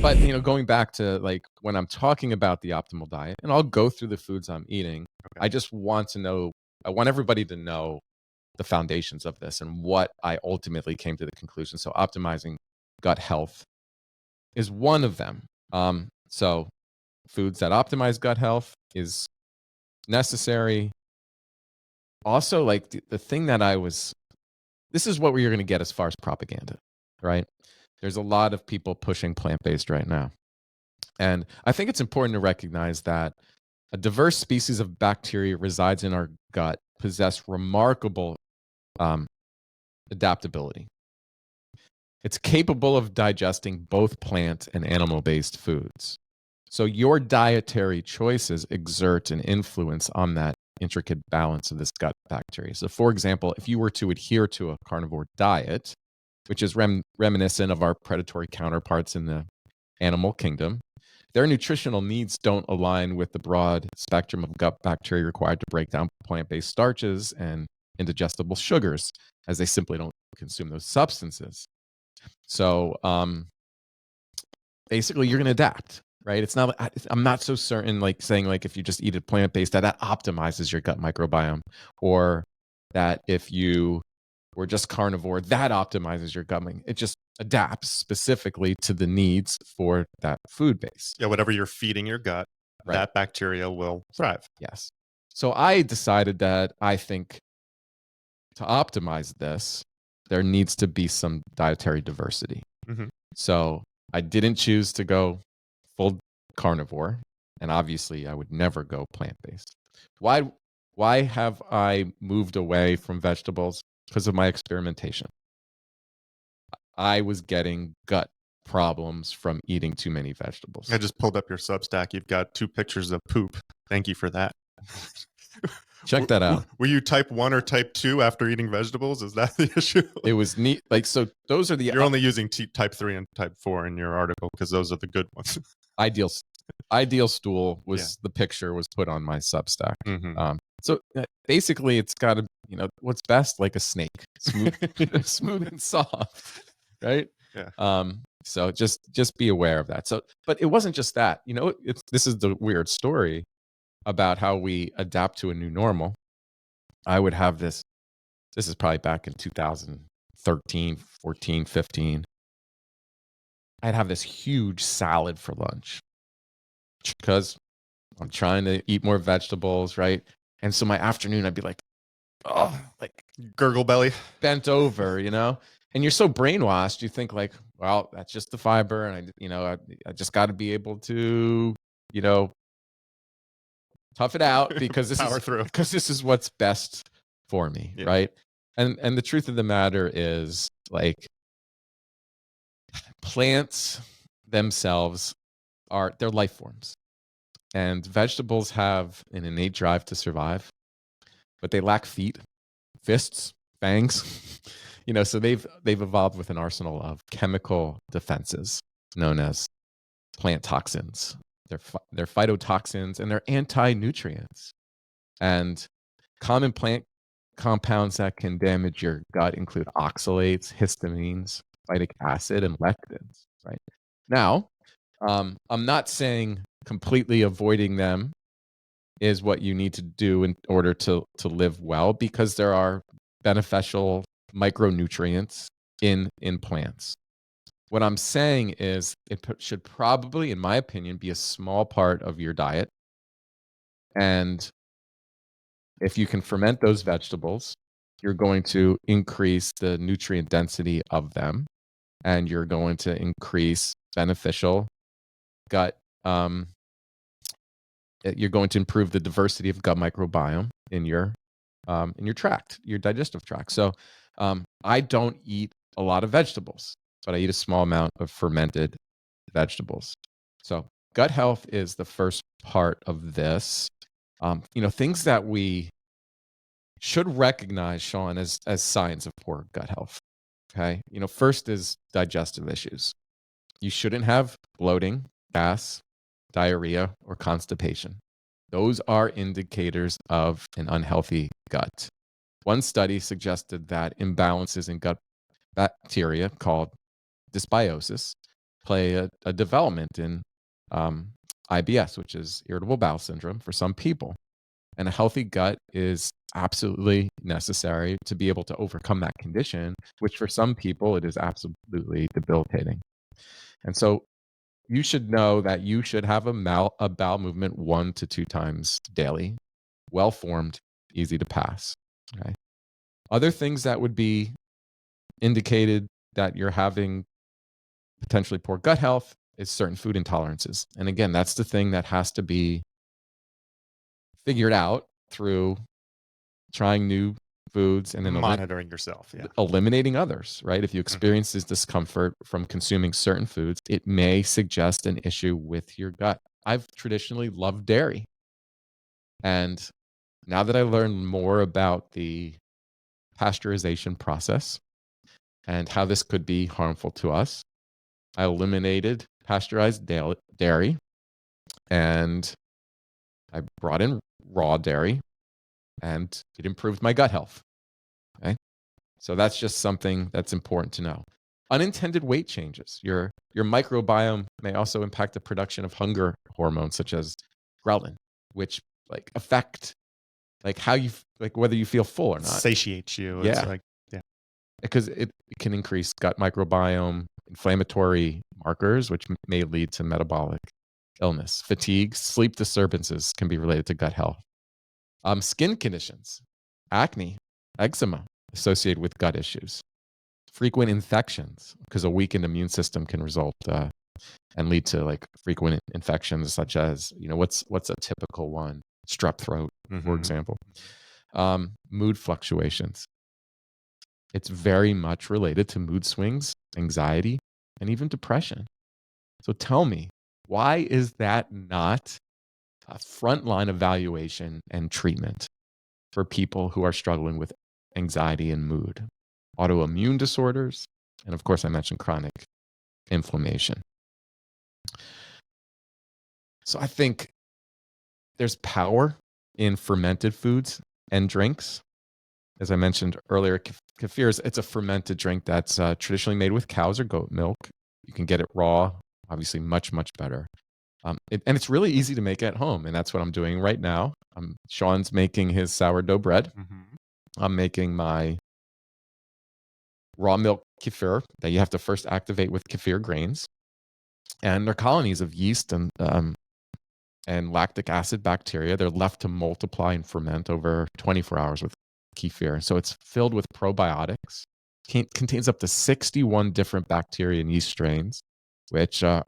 But going back to like when I'm talking about the optimal diet, and I'll go through the foods I'm eating, Okay. I just want to know, I want everybody to know the foundations of this and what I ultimately came to the conclusion. So optimizing gut health is one of them. So foods that optimize gut health is necessary. Also, like the thing that this is what you're going to get as far as propaganda, right? There's a lot of people pushing plant-based right now. And I think it's important to recognize that a diverse species of bacteria resides in our gut, possess remarkable adaptability. It's capable of digesting both plant and animal-based foods. So your dietary choices exert an influence on that intricate balance of this gut bacteria. So for example, if you were to adhere to a carnivore diet, which is reminiscent of our predatory counterparts in the animal kingdom, their nutritional needs don't align with the broad spectrum of gut bacteria required to break down plant-based starches and indigestible sugars, as they simply don't consume those substances. So basically, you're going to adapt, right? It's not. I'm not so certain, like saying like if you just eat a plant-based that optimizes your gut microbiome, or that if you were just carnivore that optimizes your gut. It just adapts specifically to the needs for that food base. Yeah, whatever you're feeding your gut, Right. that bacteria will thrive. Yes. So I decided that I think to optimize this, there needs to be some dietary diversity. Mm-hmm. So I didn't choose to go full carnivore, and obviously I would never go plant-based. Why have I moved away from vegetables? Because of my experimentation. I was getting gut problems from eating too many vegetables. I just pulled up your Substack. You've got 2 pictures of poop. Thank you for that. Check that out. Were you type 1 or type 2 after eating vegetables? Is that the issue? It was neat. Like, so those are the... You're only using type 3 and type 4 in your article because those are the good ones. Ideal stool was the picture was put on my Substack. Mm-hmm. So basically, it's got to, what's best, like a snake, smooth and soft, right? Yeah. So just be aware of that. So, but it wasn't just that. This is the weird story about how we adapt to a new normal. I would have this. This is probably back in 2013, 14, 15. I'd have this huge salad for lunch because I'm trying to eat more vegetables, right? And so my afternoon, I'd be like, oh, like gurgle belly, bent over, and you're so brainwashed. You think like, well, that's just the fiber. And I just got to be able to, tough it out because this is what's best for me. Yeah. Right. And the truth of the matter is, like, plants themselves they're life forms. And vegetables have an innate drive to survive, but they lack feet, fists, fangs. So they've evolved with an arsenal of chemical defenses known as plant toxins. They're phytotoxins and they're anti-nutrients. And common plant compounds that can damage your gut include oxalates, histamines, phytic acid, and lectins. Right now, I'm not saying completely avoiding them is what you need to do in order to live well, because there are beneficial micronutrients in plants. What I'm saying is it should probably, in my opinion, be a small part of your diet. And if you can ferment those vegetables, you're going to increase the nutrient density of them, and you're going to increase beneficial gut. You're going to improve the diversity of gut microbiome in your tract, your digestive tract. So I don't eat a lot of vegetables, but I eat a small amount of fermented vegetables. So gut health is the first part of this. Things that we should recognize, Sean, as signs of poor gut health. Okay. First is digestive issues. You shouldn't have bloating, gas, diarrhea, or constipation. Those are indicators of an unhealthy gut. One study suggested that imbalances in gut bacteria called dysbiosis play a development in IBS, which is irritable bowel syndrome for some people. And a healthy gut is absolutely necessary to be able to overcome that condition, which for some people, it is absolutely debilitating. And so you should know that you should have a bowel movement 1 to 2 times daily, well formed, easy to pass. Okay. Other things that would be indicated that you're having potentially poor gut health is certain food intolerances. And again, that's the thing that has to be figured out through trying new foods and then monitoring yourself, eliminating others, right? If you experience this discomfort from consuming certain foods, it may suggest an issue with your gut. I've traditionally loved dairy. And now that I learned more about the pasteurization process and how this could be harmful to us, I eliminated pasteurized dairy and I brought in raw dairy, and it improved my gut health. Okay. So that's just something that's important to know. Unintended weight changes. Your microbiome may also impact the production of hunger hormones such as ghrelin, which affect how you whether you feel full or not. Satiates you. Yeah. It's because it can increase gut microbiome, inflammatory markers, which may lead to metabolic illness. Fatigue, sleep disturbances can be related to gut health. Skin conditions, acne, eczema associated with gut issues. Frequent infections, because a weakened immune system can result and lead to frequent infections, such as what's a typical one? Strep throat, for example. Mood fluctuations. It's very much related to mood swings, anxiety, and even depression. So tell me, why is that not a frontline evaluation and treatment for people who are struggling with anxiety and mood, autoimmune disorders, and of course, I mentioned chronic inflammation? So I think there's power in fermented foods and drinks. As I mentioned earlier, kefir it's a fermented drink that's traditionally made with cow's or goat milk. You can get it raw, obviously much, much better. And it's really easy to make at home, and that's what I'm doing right now. Sean's making his sourdough bread. I'm making my raw milk kefir that you have to first activate with kefir grains. And they're colonies of yeast and lactic acid bacteria. They're left to multiply and ferment over 24 hours with kefir. So it's filled with probiotics. Contains up to 61 different bacteria and yeast strains, which they're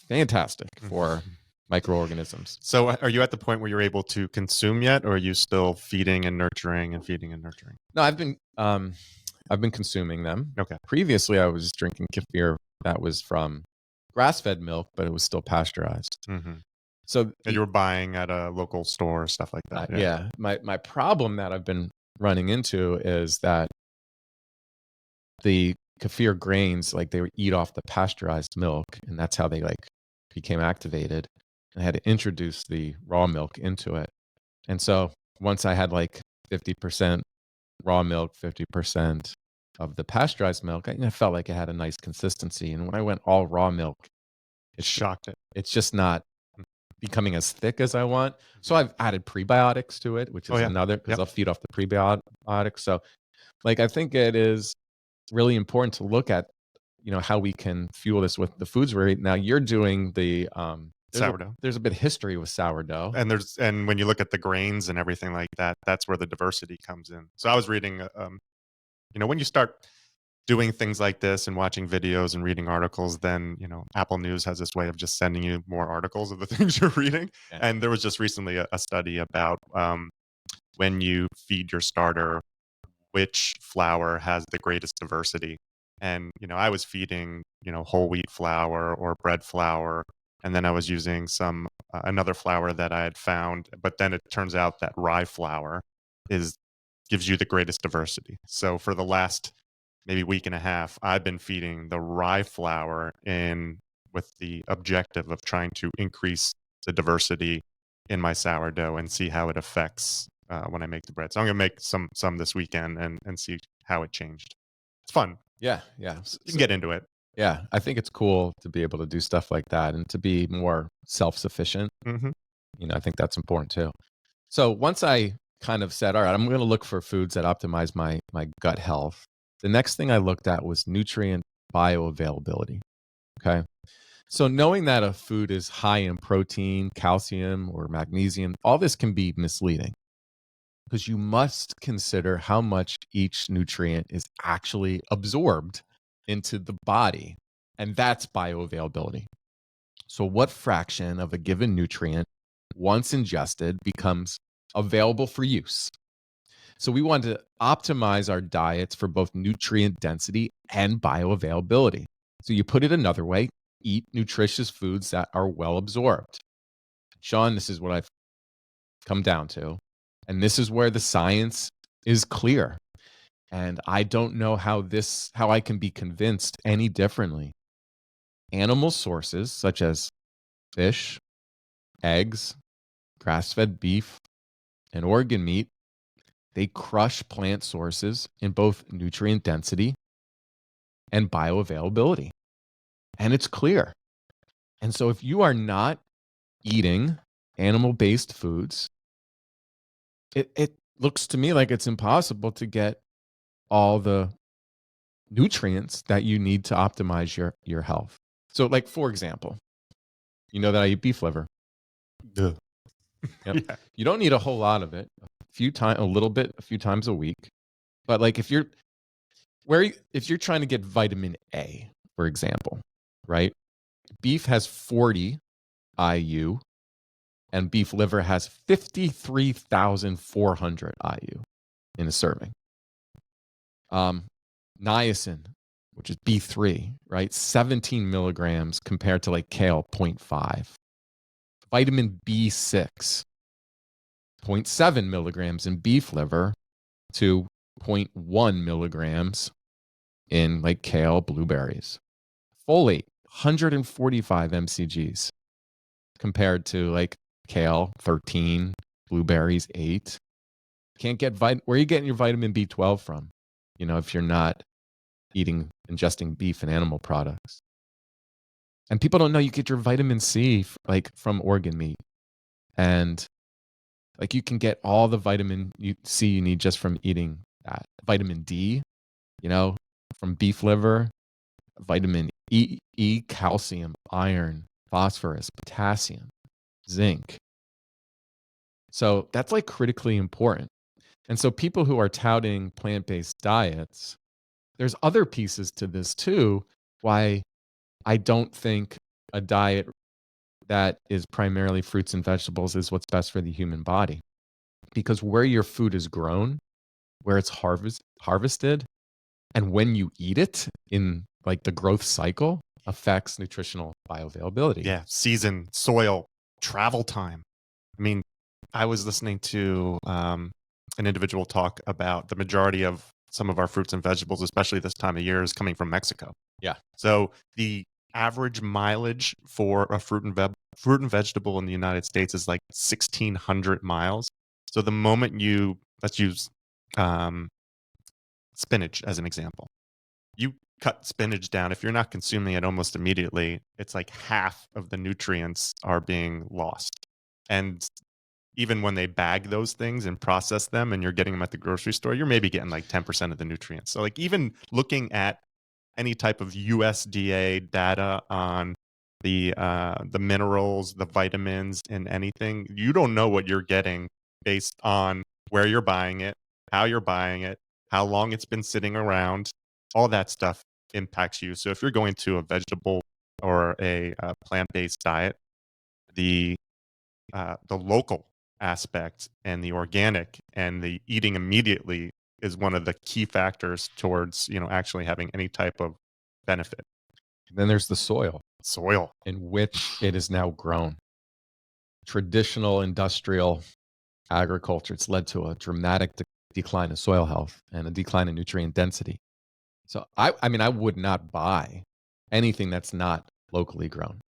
fantastic for microorganisms. So are you at the point where you're able to consume yet, or are you still feeding and nurturing and feeding and nurturing? No, I've been consuming them. Okay. Previously, I was drinking kefir that was from grass-fed milk, but it was still pasteurized. So and you were buying at a local store, stuff like that. Yeah. My problem that I've been running into is that the kefir grains, they would eat off the pasteurized milk, and that's how they became activated. I had to introduce the raw milk into it. And so once I had 50% raw milk, 50% of the pasteurized milk, I felt like it had a nice consistency. And when I went all raw milk, it shocked it. It's just not becoming as thick as I want. So I've added prebiotics to it, which is another, because I'll feed off the prebiotics. So I think it is really important to look at, how we can fuel this with the foods we're eating. Now you're doing the sourdough. There's a bit of history with sourdough. And when you look at the grains and everything like that, that's where the diversity comes in. So I was reading, when you start doing things like this and watching videos and reading articles, then, Apple News has this way of just sending you more articles of the things you're reading. Yeah. And there was just recently a study about when you feed your starter, which flour has the greatest diversity. And, I was feeding, whole wheat flour or bread flour. And then I was using another flour that I had found. But then it turns out that rye flour gives you the greatest diversity. So for the last maybe week and a half, I've been feeding the rye flour with the objective of trying to increase the diversity in my sourdough and see how it affects when I make the bread. So I'm going to make some this weekend and see how it changed. It's fun. Yeah. You can get into it. Yeah, I think it's cool to be able to do stuff like that and to be more self-sufficient. Hmm. I think that's important too. So once I kind of said, all right, I'm going to look for foods that optimize my gut health. The next thing I looked at was nutrient bioavailability. Okay. So knowing that a food is high in protein, calcium, or magnesium, all this can be misleading because you must consider how much each nutrient is actually absorbed into the body. And that's bioavailability. So, what fraction of a given nutrient, once ingested, becomes available for use? So, we want to optimize our diets for both nutrient density and bioavailability. So, you put it another way, eat nutritious foods that are well absorbed. Sean, this is what I've come down to. And this is where the science is clear. And I don't know how I can be convinced any differently. Animal sources such as fish, eggs, grass-fed beef, and organ meat, they crush plant sources in both nutrient density and bioavailability. And it's clear. And so if you are not eating animal-based foods, it looks to me like it's impossible to get all the nutrients that you need to optimize your health. So like for example, you know that I eat beef liver. Duh. Yep. Yeah. You don't need a whole lot of it. A little bit, a few times a week. But like if you're trying to get vitamin A, for example, right? Beef has 40 IU and beef liver has 53,400 IU in a serving. Niacin, which is B3, right? 17 milligrams compared to like kale, 0.5. Vitamin B6, 0.7 milligrams in beef liver to zero point 0.1 milligrams in like kale, blueberries. Folate, 145 mcgs compared to like kale, 13, blueberries, 8. Can't get where are you getting your vitamin B12 from? If you're not ingesting beef and animal products. And people don't know you get your vitamin C from organ meat. And like you can get all the vitamin C you need just from eating that. Vitamin D, from beef liver, vitamin E, calcium, iron, phosphorus, potassium, zinc. So that's like critically important. And so people who are touting plant-based diets, there's other pieces to this too, why I don't think a diet that is primarily fruits and vegetables is what's best for the human body. Because where your food is grown, where it's harvested, and when you eat it in like the growth cycle affects nutritional bioavailability. Yeah. Season, soil, travel time. I mean, I was listening to an individual talk about the majority of some of our fruits and vegetables, especially this time of year, is coming from Mexico. Yeah. So the average mileage for a fruit and vegetable in the United States is like 1,600 miles. So the moment let's use spinach as an example. You cut spinach down, if you're not consuming it almost immediately, it's like half of the nutrients are being lost. And even when they bag those things and process them and you're getting them at the grocery store, you're maybe getting like 10% of the nutrients. So like even looking at any type of USDA data on the minerals, the vitamins in anything, you don't know what you're getting based on where you're buying it, how you're buying it, how long it's been sitting around. All that stuff impacts you. So if you're going to a vegetable or a plant-based diet, the local aspect and the organic and the eating immediately is one of the key factors towards actually having any type of benefit. Then there's the soil Soil. in which it is now grown. Traditional industrial agriculture, it's led to a dramatic decline of soil health and a decline in nutrient density. So I mean, I would not buy anything that's not locally grown.